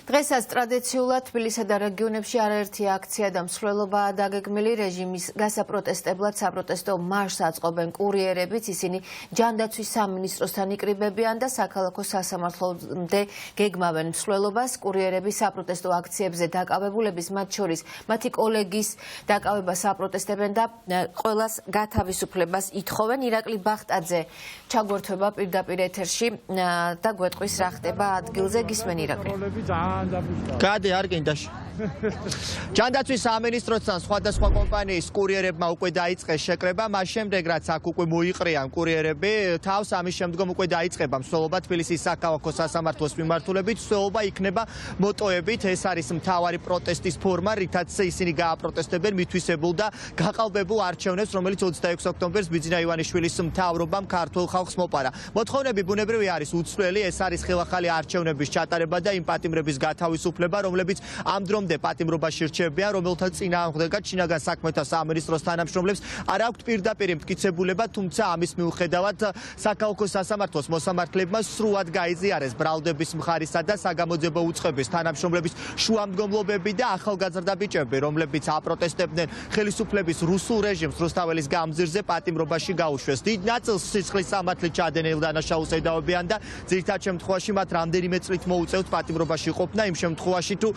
დღესაც ტრადიციულად თბილისსა და რეგიონებში არაერთი აქცია და მსვლელობაა დაგეგმილი რეჟიმის გასაპროტესტებლად საპროტესტო მარშს აწყობენ კურიერებიც, ისინი ჯანდაცვის სამინისტროსთან იკრიბებიან და საქალაქო სასამართლომდე გეგმავენ მსვლელობას. კურიერები საპროტესტო აქციებზე დაკავებულების, მათ შორის მათი კოლეგის დაკავებას აპროტესტებენ და ყველას გათავისუფლებას ითხოვენ. ირაკლი ბახტაძე ჩაგვერთვება პირდაპირ ეთერში და გვეტყვის რა ხდება ადგილზე. გისმენ ირაკლი. Gade ar gindash. ჯანდაცვის სამინისტროსთან სხვადასხვა კომპანიის კურიერებმა უკვე დაიწყეს შეკრება, მას შემდეგ რაც აქ უკვე მოიყრიან კურიერები, თავს ამის შემდგომ უკვე დაიწყება მსვლელობა თბილისის საქალაქო სასამართლოს მიმართულებით, მსვლელობა იქნება მოტოებით, ეს არის მთავარი პროტესტის ფორმა, რითაც ისინი გააპროტესტებენ მითვისებულ და გაყალბებულ არჩევნებს, რომელიც 26 ოქტომბერს ბიძინა ივანიშვილის მთავრობამ ქართულ ხალხს მოპარა. მოთხოვნები ბუნებრივი არის უცვლელი, ეს არის ხელახალი არჩევნების ჩატარება და იმ პატიმრების გათავისუფლება, რომლებიც ამ დრომდე პატიმრობაში რჩებიან, რომელთა წინააღმდეგად შინაგან საქმეთა სამინისტროს თანამშრომლებს არ აქვთ პირდაპირ მტკიცებულება, თუმცა ამის მიუხედავად საქალაქო სასამართლოს მოსამართლებმა სრულად გაიზიარეს ბრალდების მხარისა და საგამოძიებო უწყების თანამშრომლების შუამდგომლობები და ახალგაზრდა ბიჭები, რომლებიც აპროტესტებდნენ ხელისუფლების რუსულ რეჟიმს რუსთაველის გამზირზე პატიმრობაში გაუშვეს. დიდ ნაწილს სისხლის სამართლით ჩადენილ დანაშაულს ედავებიან და ძირითად შემთხვევაში მათ რამდენიმე წლით მოუწევთ პატიმრობაში ყოფნა, იმ შემთხვევაში თუ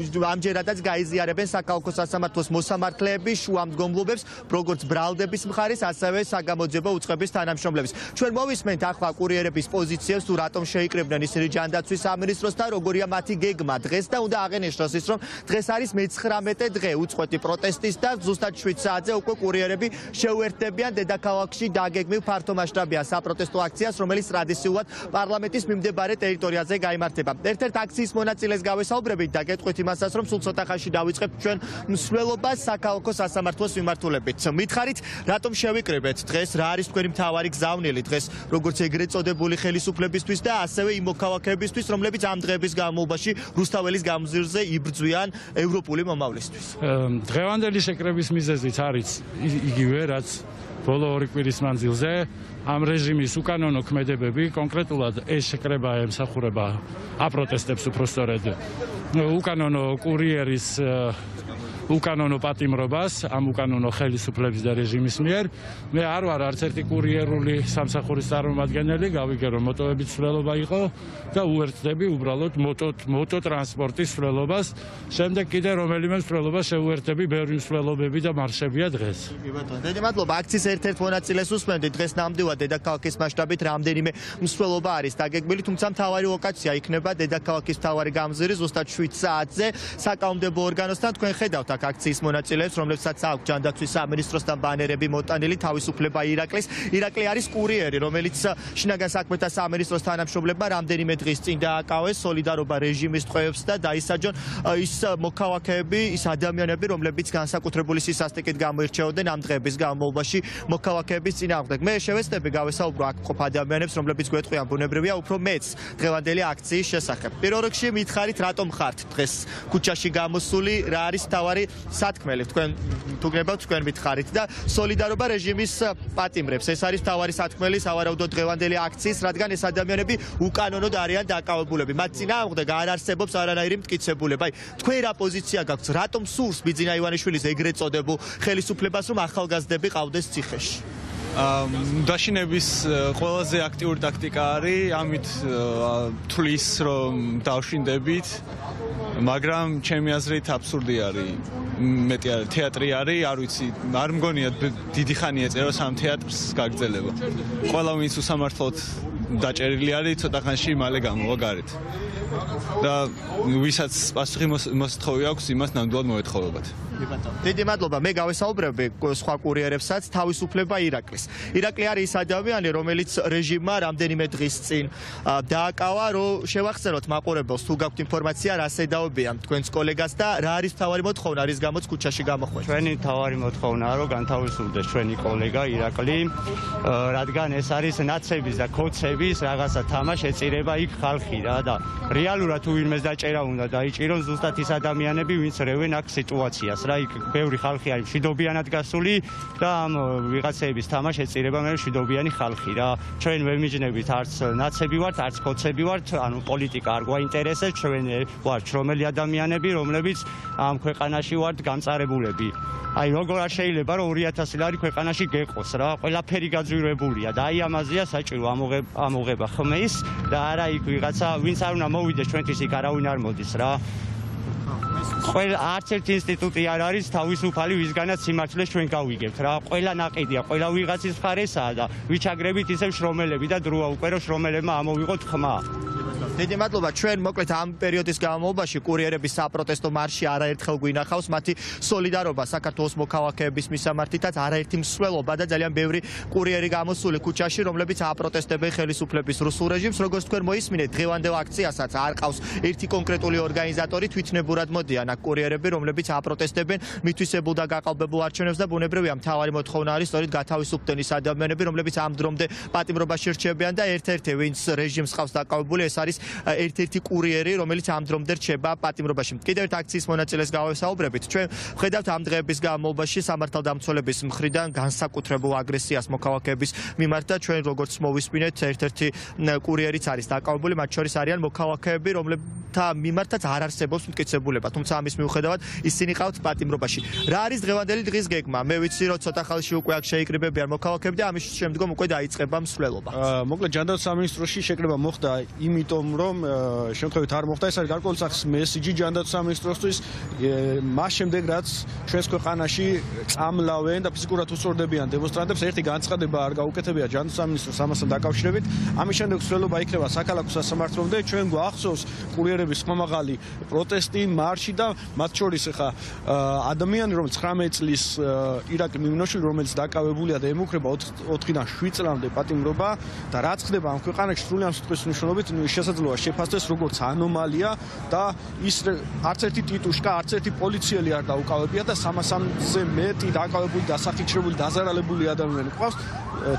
ამჯერადაც გაიზიარებენ საქალაქო სასამართლოს მოსამართლეები შუამდგომლობებს, როგორც ბრალდების მხარის, ასევე საგამოძიებო უწყების თანამშრომლებს. ჩვენ მოვისმენთ ახლა კურიერების პოზიციებს, თუ რატომ შეიკრიბნენ ისინი ჯანდაცვის სამინისტროსთან, როგორია მათი გეგმა დღეს და უნდა აღენიშნოს ის, რომ დღეს არის მე-19 დღე უწყვეტი პროტესტის და ზუსტად 7 საათზე უკვე კურიერები შეუერთდებიან დედაქალაქში დაგეგმილ ფართომასშტაბიან საპროტესტო აქციას, რომელიც ტრადიციულად პარლამენტის მიმდებარე ტერიტორიაზე გაიმართება. ერთ-ერთ აქციის მონაწილეს გავესაუბრებით და გეტყვით იმასაც, რომ სულ ცოტა ხანში დავიწყებთ ჩვენ მსვლელობას საქალაქო სასამართლოს მიმართულებით. მითხარით, რატომ შევიკრიბეთ დღეს, რა არის თქვენი მთავარი გზავნილი დღეს, როგორც ეგრეთ წოდებული ხელისუფლებისთვის და ასევე იმ მოქალაქეებისთვის, რომლებიც ამ დღეების განმავლობაში რუსთაველის გამზირზე იბრძვიან ევროპული მომავლისთვის. დღევანდელი შეკრების მიზეზიც არის იგივე, რაც ბოლო 2 კვირის მანძილზე ამ რეჟიმის უკანონო ქმედებები, კონკრეტულად ეს შეკრება ემსახურება აპროტესტებს უпростоრედ უკანონო კურიერის უკანონო პატიმრობას ამ უკანონო ხელისუფლების და რეჟიმის მიერ. მე არ ვარ არც ერთი კურიერული სამსახურის წარმომადგენელი, გავიგე რომ მოტოების მსვლელობა იყო და უერთდები უბრალოდ მოტოტრანსპორტის მსვლელობას. შემდეგ კიდე რომელიმე მსვლელობა შეუერთდები, ბევრი მსვლელობები და მარშებია დღეს. კი ბატონო, დიდი მადლობა. აქციის ერთ-ერთ მონაწილეს უსმენდით, დღეს ნამდვილად დედაქალაქის მასშტაბით რამდენიმე მსვლელობა არის დაგეგმილი, თუმცა მთავარი ლოკაცია იქნება დედაქალაქის მთავარი გამზირი ზუსტად 7 საათზე საკანონმდებლო ორგანოსთან. თქვენ ხედავთ აქციის მონაწილეებს, რომლებსაც აქვს ჯანდაცვის სამინისტროსთან ბანერები მოტანილი, თავისუფლება ირაკლის. ირაკლი არის კურიერი, რომელიც შინაგან საქმეთა სამინისტროს თანამშრომლებმა რამდენიმე დღის წინ დააკავეს სოლიდარობა რეჟიმის ტყვეებს და დაისაჯონ ის მოქალაქეები, ის ადამიანები, რომლებიც განსაკუთრებული სისასტიკით გამოირჩეოდნენ ამ დღეების განმავლობაში მოქალაქეების წინააღმდეგ. მე შევეცდები გავესაუბრო აქ მყოფ ადამიანებს, რომლებიც გვეტყვიან ბუნებრივია უფრო მეც დღევანდელი აქციის შესახებ. პირველ რიგში მითხარით, რატომ ხართ დღეს ქუჩაში გამოსული, რა არის თავარი სათქმელი, თქვენ თუ გნებავთ თქვენ მითხარით და სოლიდარობა რეჟიმის პატიმრებს. ეს არის თავარი სათქმელი სავარაუდოდ დღევანდელი აქციის, რადგან ეს ადამიანები უკანონოდ არიან დაკავებულები. მათ წინააღმდეგ არ არსებობს არანაირი მტკიცებულება. თქვენ რა პოზიცია გაქვთ? რატომ სურს ბიძინა ივანიშვილის ეგრეთ წოდებულ ხელისუფლებას, რომ ახალგაზრდები ყავდეს ციხეში? დაშინების ყველაზე აქტიური ტაქტიკა არის, ამით თulis რომ დავშინდებით, მაგრამ ჩემი აზრით აბსურდი არის. მეტი არის თეატრი არის, არ ვიცი, არ მგონია დიდი ხანია წეროს ამ თეატრს გაგრძელება. ყველა ვინც უსამართლოდ დაჭერილი არის, ცოტა ხანში მალე გამოვა გარეთ. და ვისაც პასუხი მოსთხოვი აქვს, იმას ნამდვილად მოეთხოვებათ. დიდი მადლობა. მე გავესაუბრები სხვა კურიერებსაც, თავისუფლება ირაკლის. ირაკლი არის ის ადამიანი, რომელიც რეჟიმმა რამდენიმე დღის წინ დააკავა, რომ შევახსენოთ მაყურებელს, თუ გაქვთ ინფორმაცია, რას ედაობიან თქვენს კოლეგას და რა არის თავარი მოთხოვნა, რის გამოც ქუჩაში გამოხვეწ. ჩვენი თავარი მოთხოვნაა, რომ განთავისუფლდეს ჩვენი კოლეგა ირაკლი, რადგან ეს არის ნაცების და ქოცების ადამიანების რაღაცა თამაშ ეწირება იქ ხალხი რა და რეალურად თუ ვინმეს დაჭერა უნდა დაიჭირონ ზუსტად ის ადამიანები ვინც რევენ აქ სიტუაციას რა იქ ბევრი ხალხი არის მშვიდობიანად გასული და ამ ვიღაცების თამაშ ეწირება მე მშვიდობიანი ხალხი რა ჩვენ ვერ მიჯნებით არც ნაცები ვართ არც კოცები ვართ ანუ პოლიტიკა არ გვაინტერესებს ჩვენ ვართ შრომელი ადამიანები რომლებიც ამ ქვეყანაში ვართ გამწარებულები აი როგორ არ შეიძლება რომ 2000 ლარი ქვეყანაში გეყოს რა ყველაფერი გაძვირებულია და აი ამაზეა საჭირო ამოღება ხმის და არა იქ ვიღაცა ვინც არ უნდა მოვიდეს ჩვენთვის იქ არავინ არ მოდის რა ყველა არც ერთი ინსტიტუტი არ არის თავისუფალი ვისგანაც სიმართლეს ჩვენ გავიგებთ რა ყველა ნაყიდია ყველა ვიღაცის მხარესაა და ვიჩაგრებით ისევ შრომელები და დროა უკვე რომ შრომელებმა ამოვიღოთ ხმა დიდი მადლობა ჩვენ მოკლედ ამ პერიოდის განმავლობაში კურიერების საპროტესტო მარში არაერთხელ გვინახავს მათი სოლიდარობა საქართველოს მოქალაქეების მისამართითაც არაერთი მსვლელობა და ძალიან ბევრი კურიერი გამოსული ქუჩაში რომლებიც აპროტესტებენ ხელისუფლების რუსულ რეჟიმს როგორც თქვენ მოისმინეთ დღევანდელ აქციასაც არ ყავს ერთი კონკრეტული ორგანიზატორი თვითნებურად მოდიან აქ კურიერები რომლებიც აპროტესტებენ მითვისებულ და გაყალბებულ არჩევნებს და ბუნებრივია მთავარი მოთხოვნა არის სწორედ გათავისუფლდნენ ის ადამიანები რომლებიც ამ დრომდე პატიმრობაში რჩებიან და ერთ-ერთი ვინც რეჟიმს ყავს დაკავებული ეს არის ერთ-ერთი კურიერი, რომელიც ამ დრომდე რჩება პატიმრობაში. კიდევ ერთ აქციის მონაწილეს გავესაუბრებით. ჩვენ ვხედავთ ამ დღეების განმავლობაში სამართალდამცველების მხრიდან განსაკუთრებულ აგრესიას მოქალაქეების მიმართ და ჩვენ როგორც მოვისმინეთ, ერთ-ერთი კურიერიც არის დაკავებული, მათ შორის არიან მოქალაქეები, რომლებთა მიმართაც არ არსებობს მტკიცებულება. თუმცა ამის მიუხედავად ისინი ყავთ პატიმრობაში. რა არის დღევანდელი დღის გეგმა? მე ვიცი, რომ ცოტა ხალხი უკვე აქ შეიკრიბებიან მოქალაქეები და ამის შემდგომ უკვე დაიწყება მსვლელობა. მოკლედ ჯანდაცვის სამინისტროში შეკრება მოხდა იმიტომ რომ შემთხვევით არ მოხდა ეს არის გარკვეული სახის მესიჯი ჯანდაცვის სამინისტროსთვის მას შემდეგ რაც ჩვენს ქვეყანაში წამლავენ და ფიზიკურად უსწორდებიან დემონსტრანტებს ერთი განცხადება არ გაუკეთებია ჯანდაცვის სამინისტროს ამასთან დაკავშირებით ამის შემდეგ მსვლელობა იქნება საქალაქო სასამართლომდე ჩვენ გვახსოვს კურიერების ხმამაღალი პროტესტი მარში და მათ შორის ახლა ადამიანი რომელიც 19 წლის ირაკლი მიმინოშვილი რომელიც დაკავებულია და ემუქრება 4-დან 7 წლამდე პატიმრობა და რაც ხდება ამ ქვეყანაში სრულიად სიტყვის მნიშვნელობით შესაძლოა შეფასდეს როგორც ანომალია და ის არც ერთი ტიტუშკა, არც ერთი პოლიციელი არ დაუკავებია და 300-ზე მეტი დაკავებული, დასახიჩრებული, დაზარალებული ადამიანი ყავს,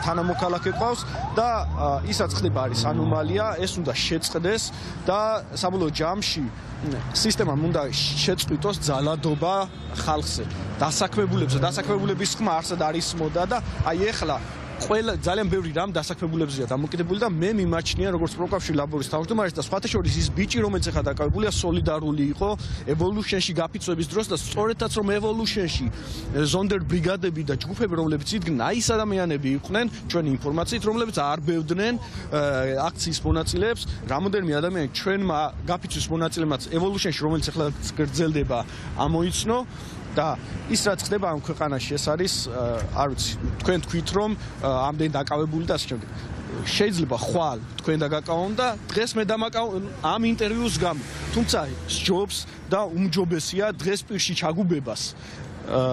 თანამოქალაქე ყავს და ისაც ხდება არის ანომალია, ეს უნდა შეწყდეს და საბოლოო ჯამში სისტემამ უნდა შეწყვიტოს ძალადობა ხალხზე. დასაქმებულების ხმა არსად არის მოდა და აი ეხლა ყველა ძალიან ბევრი რამ დასაქმებულებზეა დამოკიდებული და მე მიმაჩნია როგორც პროკავშირ ლაბორის თავმჯდომარის და სხვათა შორის ის ბიჭი რომელიც ახლა დაკავებულია სოლიდარული იყო ევოლუშენში გაფიცვების დროს და სწორედაც რომ ევოლუშენში ზონდერ ბრიგადები და ჯგუფები რომლებიც იდგნენ აი ეს ადამიანები იყვნენ ჩვენი ინფორმაციით რომლებიც არბევდნენ აქციის მონაწილეებს რამოდენიმე ადამიანი ჩვენმა გაფიცვის მონაწილეებმაც ევოლუშენში რომელიც ახლა გრძელდება ამოიცნო და ის რაც ხდება ამ ქვეყანაში ეს არის არ ვიცი თქვენ თქვით რომ ამდენ დაკავებული და ასე შემდეგ შეიძლება ხვალ თქვენ დაგაკავონ და დღეს მე დამაკავ ამ ინტერვიუს გამო თუმცა სჯობს და უმჯობესია დღეს პირში ჩაგუბებას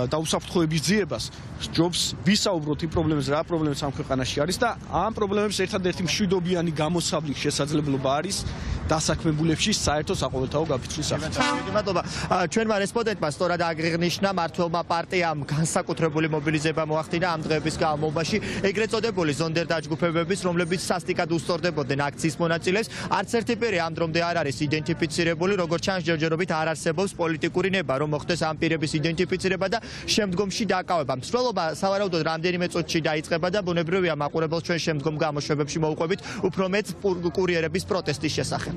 და უსაფრთხოების ძიებას სჯობს ვისაუბროთ იმ პრობლემებზე რა პრობლემებიც ამ ქვეყანაში არის და ამ პრობლემებს ერთადერთი მშვიდობიანი გამოსავლის შესაძლებლობა არის დასაქმებულებში საერთო საყოველთაო გაფიცვის სახით. მადლობა. ჩვენმა რესპონდენტმა სწორად აღნიშნა მართველმა პარტიამ განსაკუთრებული მობილიზება მოახდინა ამ დღეების განმავლობაში ეგრეთ წოდებული ზონდერ დაჯგუფებების რომლებიც სასტიკად უსწორდებოდნენ აქციის მონაწილეებს არც ერთი პირი ამ დრომდე არ არის იდენტიფიცირებული როგორც ჩანს ჯერჯერობით არ არსებობს პოლიტიკური ნება რომ მოხდეს ამ პირების იდენტიფიცირება და შემდგომში დაკავება. მსვლელობა სავარაუდოდ რამდენიმე წუთში დაიწყება და ბუნებრივია მაყურებელს ჩვენ შემდგომ გამოშვებებში მოვუყვებით უფრო მეტ კურიერების პროტესტის შესახებ.